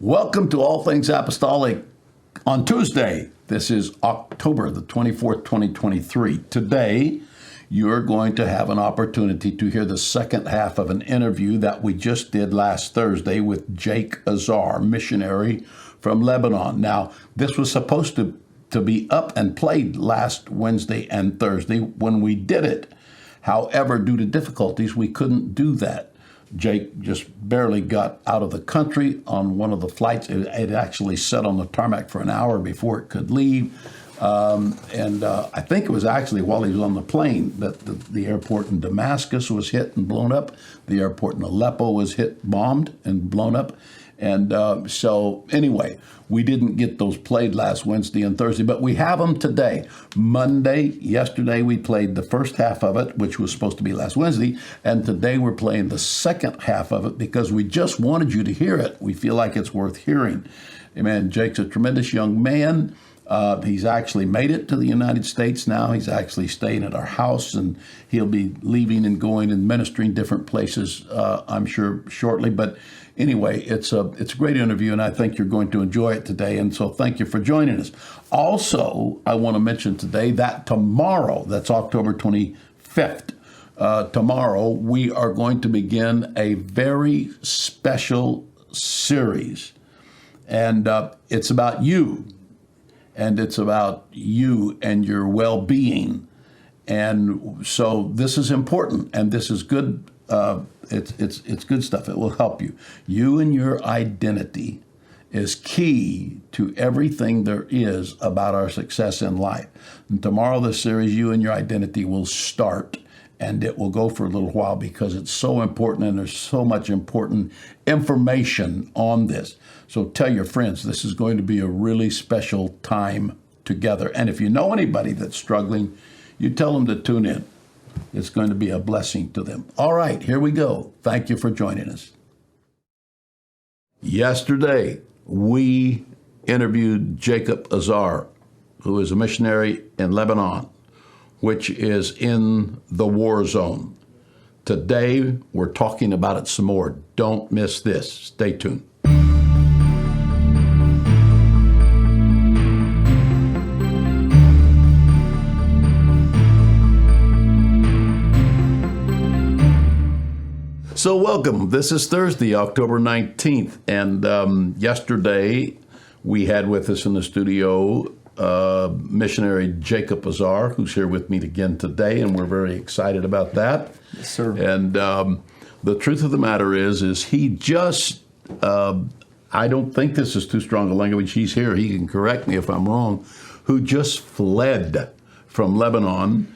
Welcome to All Things Apostolic on Tuesday. This is October the 24th, 2023. Today, you're going to have an opportunity to hear the second half of an interview that we just did last Thursday with Jake Azar, missionary from Lebanon. Now, this was supposed to be up and played last Wednesday and Thursday when we did it. However, due to difficulties, we couldn't do that. Jake just barely got out of the country on one of the flights. It actually sat on the tarmac for an hour before it could leave. I think it was actually while he was on the plane that the airport in Damascus was hit and blown up. The airport in Aleppo was bombed and blown up. So anyway, we didn't get those played last Wednesday and Thursday, but we have them today. Yesterday we played the first half of it, which was supposed to be last Wednesday, and today we're playing the second half of it because we just wanted you to hear it. We feel like it's worth hearing. Amen. Jake's a tremendous young man. He's actually made it to the United States now. He's actually staying at our house, and he'll be leaving and going and ministering different places, I'm sure, shortly. But anyway, it's a great interview, and I think you're going to enjoy it today. And so thank you for joining us. Also, I want to mention today that tomorrow, that's October 25th, tomorrow, we are going to begin a very special series. And it's about you. And it's about you and your well-being. And so this is important, and this is good. It's good stuff. It will help you. You and your identity is key to everything there is about our success in life. And tomorrow, this series, You and Your Identity, will start, and it will go for a little while because it's so important, and there's so much important information on this. So tell your friends, this is going to be a really special time together. And if you know anybody that's struggling, you tell them to tune in. It's going to be a blessing to them. All right, here we go. Thank you for joining us. Yesterday, we interviewed Jacob Azar, who is a missionary in Lebanon, which is in the war zone. Today, we're talking about it some more. Don't miss this. Stay tuned. So welcome. This is Thursday, October 19th, and yesterday we had with us in the studio missionary Jacob Azar, who's here with me again today, and we're very excited about that. Yes, sir. And the truth of the matter is he just, I don't think this is too strong a language. He's here. He can correct me if I'm wrong. Who just fled from Lebanon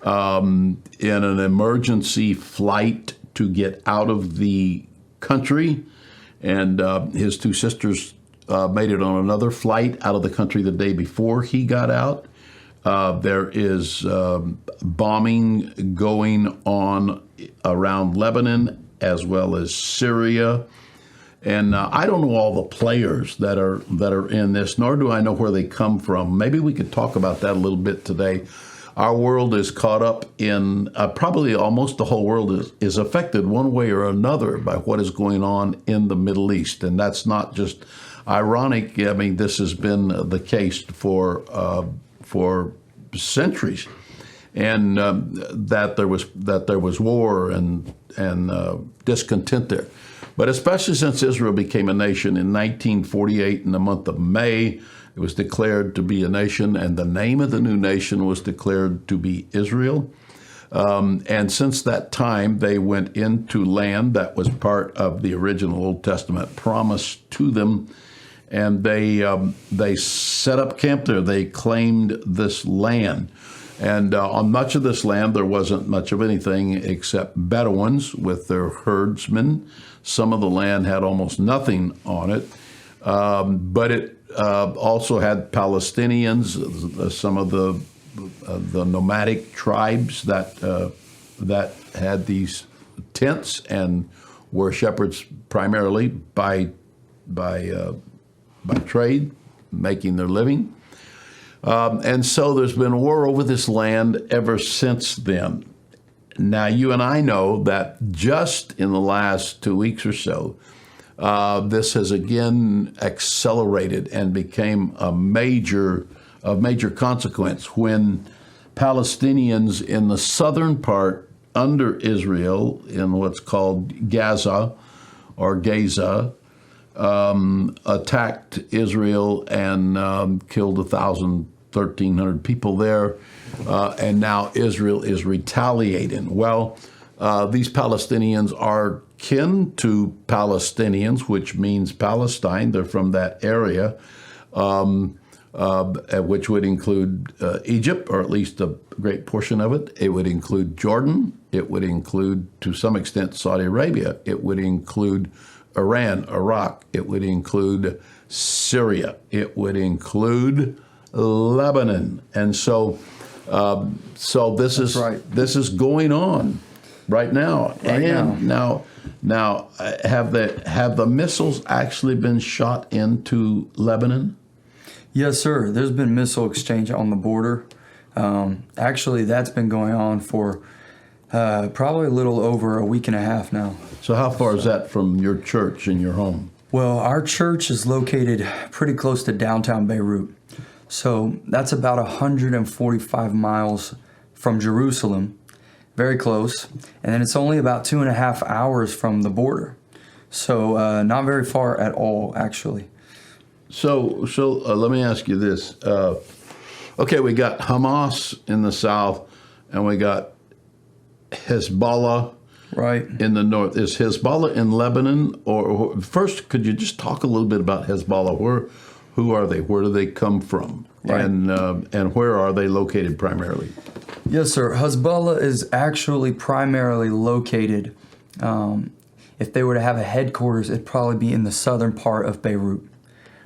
in an emergency flight to get out of the country, and his two sisters made it on another flight out of the country the day before he got out. There is bombing going on around Lebanon as well as Syria, and I don't know all the players that are in this, nor do I know where they come from. Maybe we could talk about that a little bit today. Our world is caught up in, probably almost the whole world is affected one way or another by what is going on in the Middle East. And that's not just ironic. I mean, this has been the case for centuries. And that there was war and discontent there. But especially since Israel became a nation in 1948 in the month of May, it was declared to be a nation, and the name of the new nation was declared to be Israel. And since that time, they went into land that was part of the original Old Testament promise to them, and they set up camp there. They claimed this land. And on much of this land, there wasn't much of anything except Bedouins with their herdsmen. Some of the land had almost nothing on it, but it also had Palestinians, some of the nomadic tribes that had these tents and were shepherds primarily by trade, making their living. And so there's been war over this land ever since then. Now, you and I know that just in the last 2 weeks or so, this has again accelerated and became of major consequence when Palestinians in the southern part under Israel, in what's called Gaza or Gaza, attacked Israel and killed 1,300 people there, and now Israel is retaliating. Well, these Palestinians are kin to Palestinians, which means Palestine. They're from that area, which would include Egypt, or at least a great portion of it. It would include Jordan. It would include, to some extent, Saudi Arabia. It would include Iran, Iraq. It would include Syria. It would include Lebanon. And so this is right. This is going on right now. Now, have the missiles actually been shot into Lebanon? Yes, sir. There's been missile exchange on the border. Actually, that's been going on for probably a little over a week and a half now. So how far is that from your church and your home? Well, our church is located pretty close to downtown Beirut. So that's about 145 miles from Jerusalem, very close. And then it's only about 2.5 hours from the border. So not very far at all, actually. So let me ask you this. Okay, we got Hamas in the south, and we got Hezbollah right in the north. Is Hezbollah in Lebanon? Or first, could you just talk a little bit about Hezbollah? Who are they? Where do they come from? Right. And where are they located primarily? Yes, sir. Hezbollah is actually primarily located, if they were to have a headquarters, it'd probably be in the southern part of Beirut.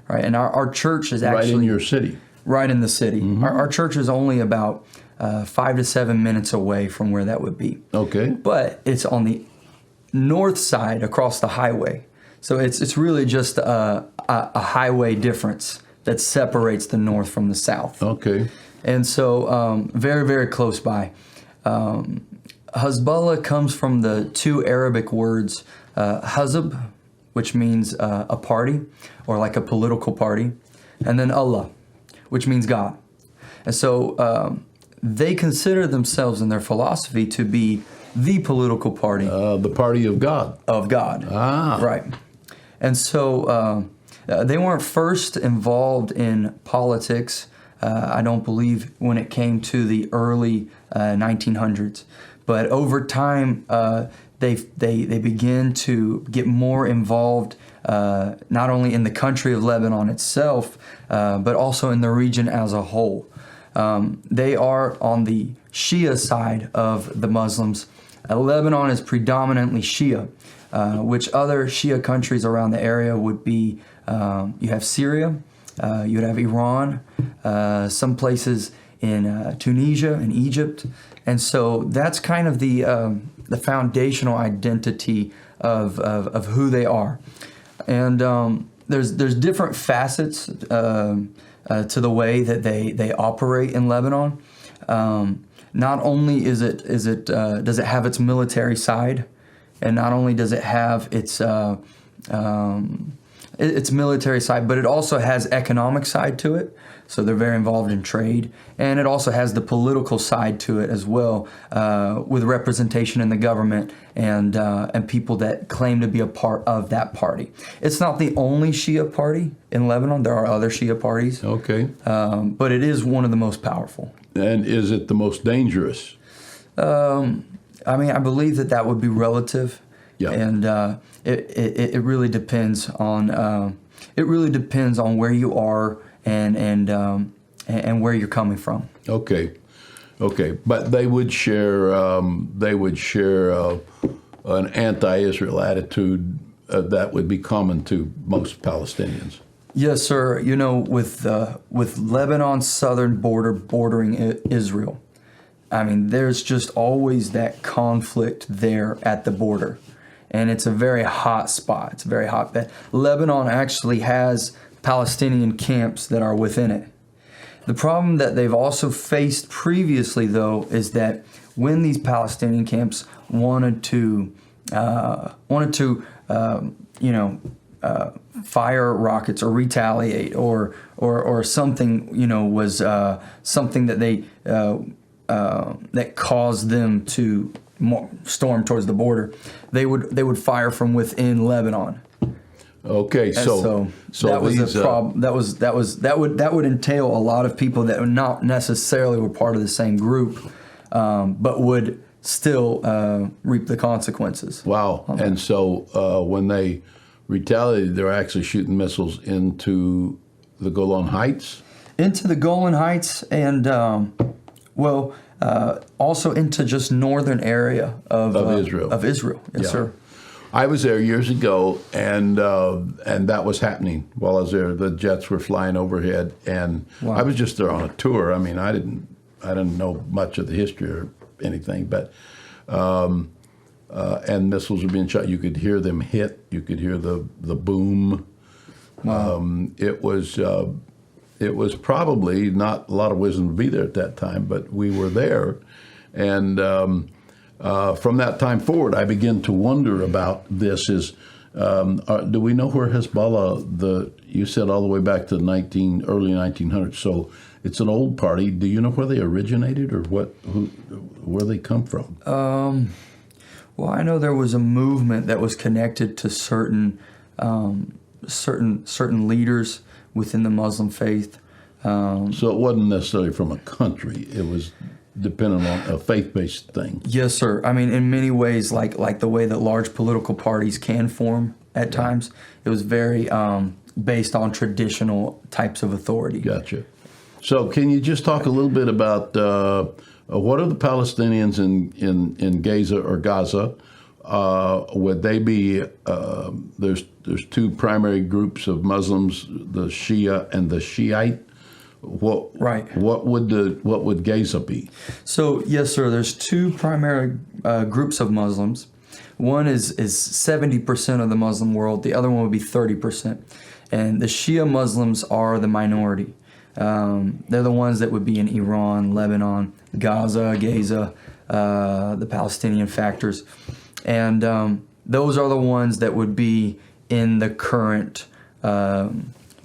Right, and our church is actually... Right in your city. Right in the city. Mm-hmm. Our church is only about 5 to 7 minutes away from where that would be. Okay. But it's on the north side across the highway. So it's really just a highway difference that separates the north from the south. Okay. And so very, very close by. Hezbollah comes from the two Arabic words, Hezb, which means a party or like a political party, and then Allah, which means God. And so they consider themselves in their philosophy to be the political party. The party of God. Of God. Ah. Right. And so they weren't first involved in politics, I don't believe, when it came to the early 1900s. But over time, they begin to get more involved, not only in the country of Lebanon itself, but also in the region as a whole. They are on the Shia side of the Muslims. Lebanon is predominantly Shia, which other Shia countries around the area would be, you have Syria, you would have Iran, some places in Tunisia and Egypt. And so that's kind of the foundational identity of who they are. And there's different facets to the way that they operate in Lebanon. Not only does it have its military side, and not only does it have its military side, but it also has economic side to it. So they're very involved in trade, and it also has the political side to it as well, with representation in the government and people that claim to be a part of that party. It's not the only Shia party in Lebanon. There are other Shia parties. Okay. But it is one of the most powerful. And is it the most dangerous? I mean, I believe that would be relative. Yeah. And it really depends on where you are and where you're coming from. Okay, but they would share an anti-Israel attitude that would be common to most Palestinians. Yes, sir. You know, with Lebanon's southern border bordering Israel, I mean, there's just always that conflict there at the border, and it's a very hot spot. It's a very hotbed. Lebanon actually has Palestinian camps that are within it. The problem that they've also faced previously, though, is that when these Palestinian camps wanted to fire rockets or retaliate or something, was something that they that caused them to storm towards the border, they would fire from within Lebanon. Okay, so that was these, a problem. That would entail a lot of people that not necessarily were part of the same group, but would still reap the consequences. Wow. And so when they retaliated, they were actually shooting missiles into the Golan Heights? Into the Golan Heights and, also into just northern area of Israel. Of Israel, yes, sir. I was there years ago, and that was happening while I was there. The jets were flying overhead, and Wow. I was just there on a tour. I mean, I didn't know much of the history or anything, but and missiles were being shot. You could hear them hit. You could hear the boom. Wow. It was probably not a lot of wisdom to be there at that time, but we were there, and from that time forward, I begin to wonder about this. Do we know where Hezbollah? You said all the way back to early 1900s, so it's an old party. Do you know where they originated or where they come from? Well, I know there was a movement that was connected to certain leaders within the Muslim faith. So it wasn't necessarily from a country. It was dependent on a faith-based thing. Yes, sir. I mean, in many ways, like the way that large political parties can form at times, it was very based on traditional types of authority. Gotcha. So can you just talk a little bit about what are the Palestinians in Gaza or Gaza? Would they be, there's two primary groups of Muslims, the Shia and the Shiite. Right. What would Gaza be? So yes, sir. There's two primary groups of Muslims. One is 70% of the Muslim world. The other one would be 30%. And the Shia Muslims are the minority. They're the ones that would be in Iran, Lebanon, Gaza, the Palestinian factors. And those are the ones that would be in the current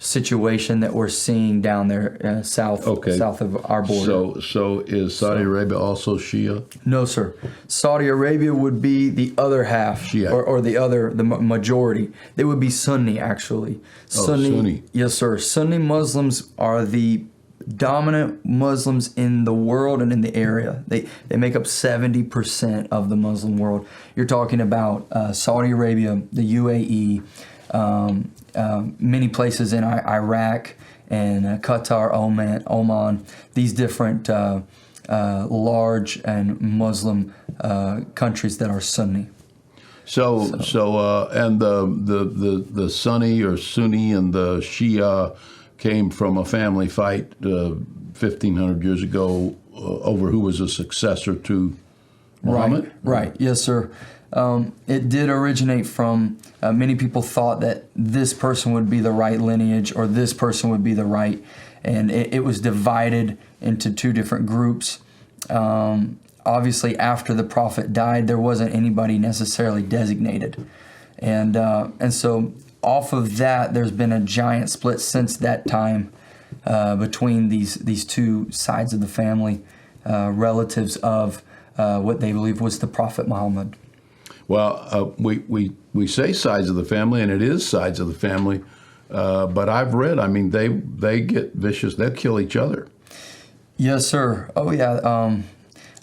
situation that we're seeing down there south of our border. So is Saudi Arabia also Shia? No, sir. Saudi Arabia would be the other half, Shia. or the majority. They would be Sunni, actually. Sunni. Yes, sir. Sunni Muslims are the dominant Muslims in the world and in the area. They make up 70% of the Muslim world. You're talking about Saudi Arabia, the UAE, many places in Iraq and Qatar, Oman, these different large and Muslim countries that are Sunni. And the Sunni or Sunni and the Shia came from a family fight 1,500 years ago over who was a successor to Muhammad? Right. Yes, sir. It did originate from, many people thought that this person would be the right lineage or this person would be the right, and it was divided into two different groups. Obviously, after the prophet died, there wasn't anybody necessarily designated. And so off of that, there's been a giant split since that time between these two sides of the family, relatives of what they believe was the Prophet Muhammad. Well, we say sides of the family, and it is sides of the family, but I've read, I mean, they get vicious. They'll kill each other. Yes, sir. Oh, yeah.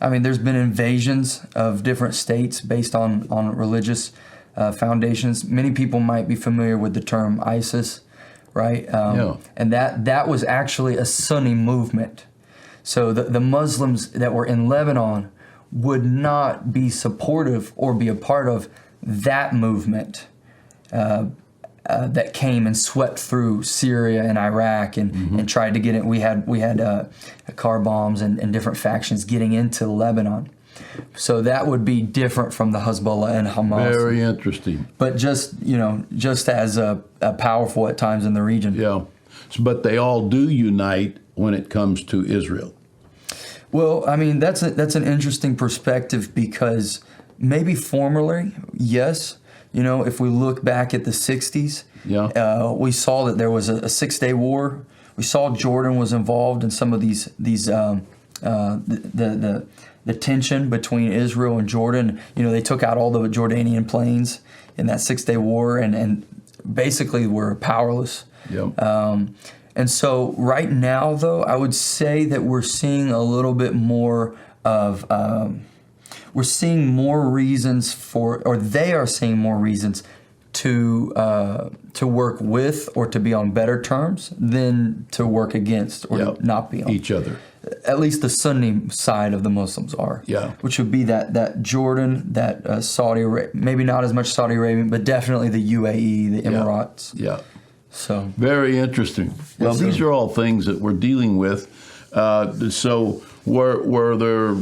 I mean, there's been invasions of different states based on religious foundations. Many people might be familiar with the term ISIS, right? And that was actually a Sunni movement. So the Muslims that were in Lebanon would not be supportive or be a part of that movement that came and swept through Syria and Iraq and tried to get it. We had car bombs and different factions getting into Lebanon. So that would be different from the Hezbollah and Hamas. Very interesting. But just as powerful at times in the region. Yeah. But they all do unite when it comes to Israel. Well, I mean, that's an interesting perspective because maybe formerly, yes, if we look back at the 60s, we saw that there was a 6-day war. We saw Jordan was involved in some of these the tension between Israel and Jordan. They took out all the Jordanian planes in that 6-day war and basically were powerless. Yep. And so right now, though, I would say that we're seeing a little bit more of, we're seeing more reasons or they are seeing more reasons to work with or to be on better terms than to work against or to not be on each other. At least the Sunni side of the Muslims are. Yeah. Which would be that Jordan, that Saudi Arabia, maybe not as much Saudi Arabia, but definitely the UAE, the Emirates. Yeah. So very interesting. Well, these are all things that we're dealing with. So were there?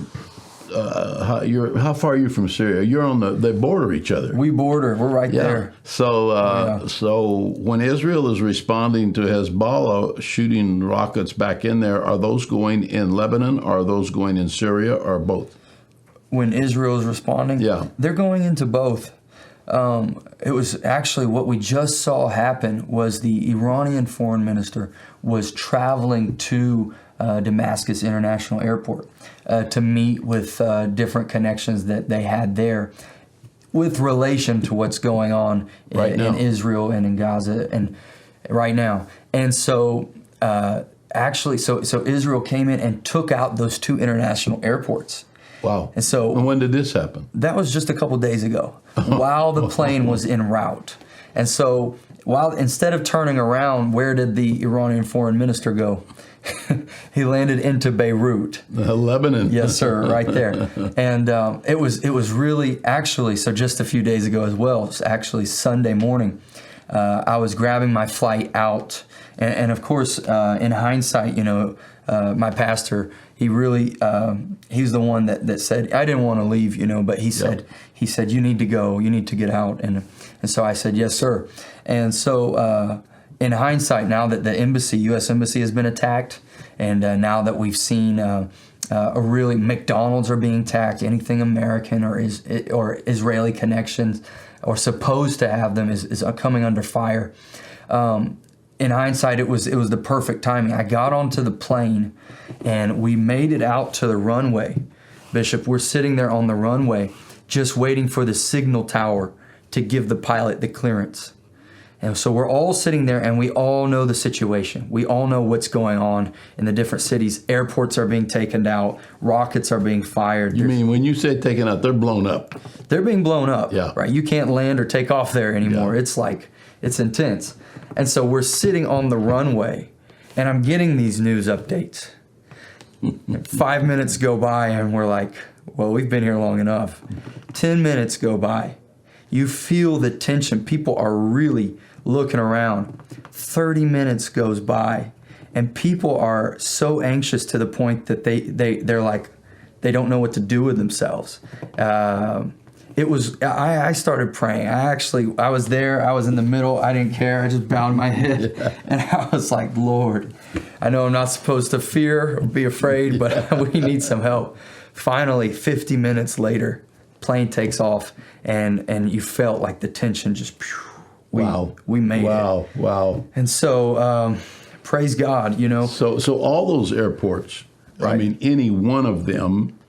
How far are you from Syria? You're on they border each other. We border. We're right there. So so when Israel is responding to Hezbollah shooting rockets back in there, are those going in Lebanon? Or are those going in Syria? Or both? When Israel is responding, they're going into both. It was actually what we just saw happen was the Iranian foreign minister was traveling to Damascus International Airport to meet with different connections that they had there with relation to what's going on in Israel and in Gaza and right now. And so actually, so Israel came in and took out those 2 international airports. Wow. And when did this happen? That was just a couple days ago while the plane was en route. And so instead of turning around, where did the Iranian foreign minister go? He landed into Beirut. Lebanon. Yes, sir, right there. And it was really actually, so just a few days ago as well, it was actually Sunday morning, I was grabbing my flight out. And of course, in hindsight, my pastor, he really, he's the one that said, I didn't want to leave, but he said, you need to go, you need to get out. And so I said, yes, sir. And so in hindsight, now that the U.S. Embassy has been attacked, and now that we've seen McDonald's are being attacked, anything American or Israeli connections or supposed to have them is coming under fire. In hindsight, it was the perfect timing. I got onto the plane, and we made it out to the runway. Bishop, we're sitting there on the runway, just waiting for the signal tower to give the pilot the clearance. And so we're all sitting there, and we all know the situation. We all know what's going on in the different cities. Airports are being taken out. Rockets are being fired. You mean when you say taken out, they're blown up? They're being blown up. Yeah. Right. You can't land or take off there anymore. Yeah. It's intense. And so we're sitting on the runway, and I'm getting these news updates. 5 minutes go by, and we're like, well, we've been here long enough. 10 minutes go by. You feel the tension. People are really looking around. 30 minutes goes by, and people are so anxious to the point that they're like, they don't know what to do with themselves. I started praying. I was there. I was in the middle. I didn't care. I just bowed my head. Yeah. And I was like, Lord, I know I'm not supposed to fear or be afraid, but we need some help. Finally, 50 minutes later, plane takes off, and you felt like the tension just, we made it. Wow. And so, praise God, So all those airports, right. I mean, any one of them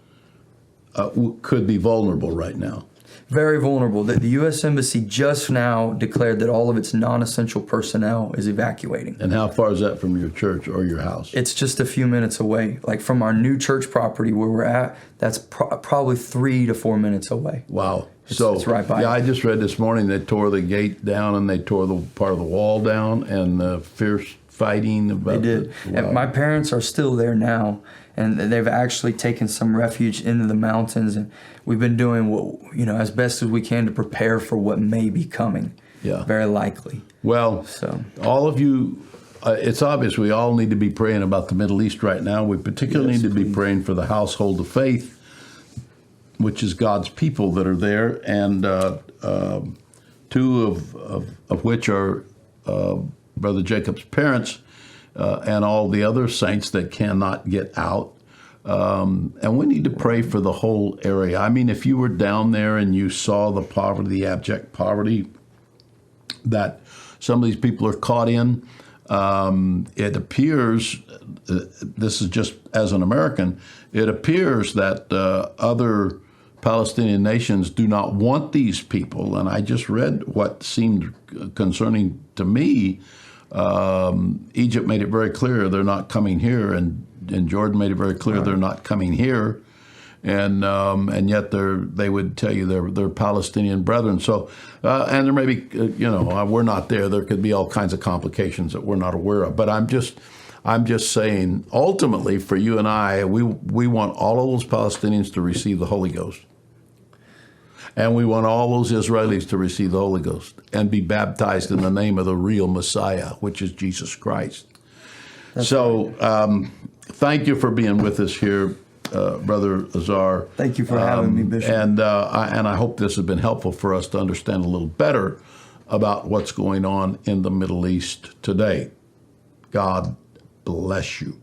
could be vulnerable right now. Very vulnerable. The U.S. Embassy just now declared that all of its non-essential personnel is evacuating. And how far is that from your church or your house? It's just a few minutes away. Like from our new church property where we're at, that's probably 3 to 4 minutes away. Wow. It's right by. Yeah, I just read this morning they tore the gate down and they tore the part of the wall down, and fierce fighting about. They did. Wow. And my parents are still there now, and they've actually taken some refuge into the mountains, and we've been doing what as best as we can to prepare for what may be coming. Yeah. Very likely. Well, so all of you, it's obvious we all need to be praying about the Middle East right now. We particularly need to be praying for the household of faith, which is God's people that are there, and 2 of which are Brother Jacob's parents, and all the other saints that cannot get out. And we need to pray for the whole area. I mean, if you were down there and you saw the poverty, the abject poverty that some of these people are caught in, it appears, this is just as an American, it appears that other Palestinian nations do not want these people. And I just read what seemed concerning to me. Egypt made it very clear they're not coming here, and Jordan made it very clear they're not coming here, and yet they would tell you they're Palestinian brethren. So, and there may be, we're not there. There could be all kinds of complications that we're not aware of. But I'm just saying, ultimately, for you and I, we want all of those Palestinians to receive the Holy Ghost. And we want all those Israelis to receive the Holy Ghost and be baptized in the name of the real Messiah, which is Jesus Christ. That's so thank you for being with us here, Brother Azar. Thank you for having me, Bishop. And I hope this has been helpful for us to understand a little better about what's going on in the Middle East today. God bless you.